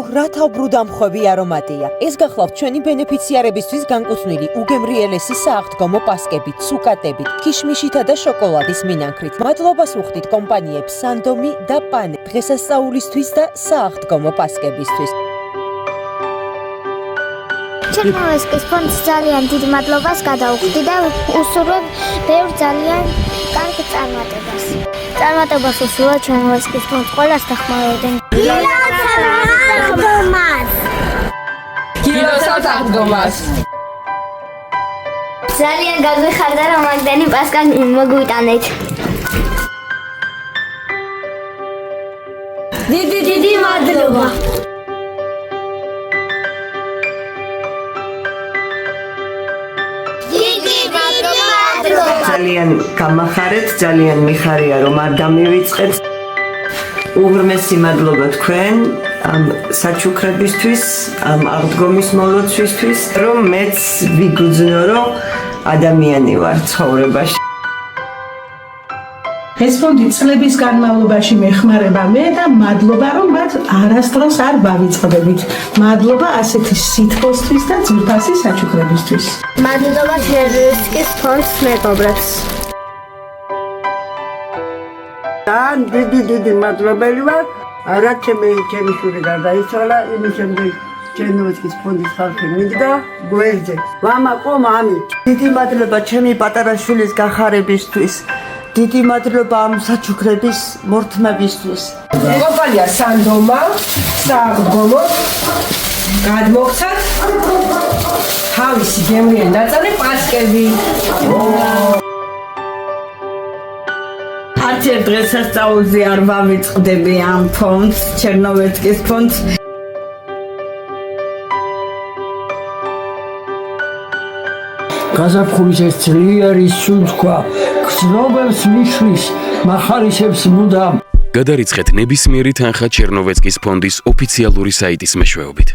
ბრალ დამხვევი არომატია. ეს გახლავთ ჩვენი ბენეფიციარებისთვის განკუთვნილი უგემრიელესი სააღდგომო პასკებით, სუკატებით, ქიშმიშითა და შოკოლადის მინანქრით. მადლობას ვუხდით კომპანიებს სანდომი და პანე დღესასწაულისთვის და სააღდგომო პასკებისთვის. ჩერნოვცკის ფონდს ძალიან დიდ მადლობას გადავხდი და უსურვებ ბევრ ძალიან კარგ წარმატებას. წარმატებას უსურვებ ჩერნოვცკის ფონდს ყველას დახმარებდნენ. გილოსაღდგომას. ძალიან გაგვიხარდა რომ მაგდენი პასკა მოგვიტანეთ. დიდი მადლობა. ძალიან გამახარეთ, ძალიან მიხარია რომ არ გამივიწყეთ. უღრმესი მადლობა თქვენ ამ საჩუქრებისთვის, ამ აღდგომის მოლოცვისთვის, რომ მეც ვიგრძნო რომ ადამიანი ვარ ცხოვრებაში. ეს ფონდი წლების განმავლობაში მეხმარება მე და მადლობა რომ მათ არასდროს არ ვავიწყდებით. მადლობა ასეთი სითბოსთვის და ძვირფასი საჩუქრებისთვის. მადლობა ჩერნოვცკის ფონდს მეგობრებს. დიდი მადლობელი ვარ. რაც ჩემი შური გარდაიცვალა, იმის შემდეგ ჩერნოვცკის ფონდის ხალხი მიდგა გვერდზე. ვამაყო მამით. დიდი მადლობა ჩემი პატარა შვილის გახარებისთვის. დიდი მადლობა ამ საჩუქრების მორთმებისთვის. კომპანია სანდომა სააღდგომო გადმოგცათ თავისი გემრიელი ნაწილი პასკები. არც ერთ დღესასწაულზე არ ვავიწყდები ამ ფონდს, ჩერნოვცკის ფონდს. გაზაფხულის ეს ძლიერი სუნთქვა გრძნობებს მიშლის, მახარიშებს მუდამ. გადარიცხეთ ნებისმიერი თანხა ჩერნოვცკის ფონდის ოფიციალური საიტის მეშვეობით.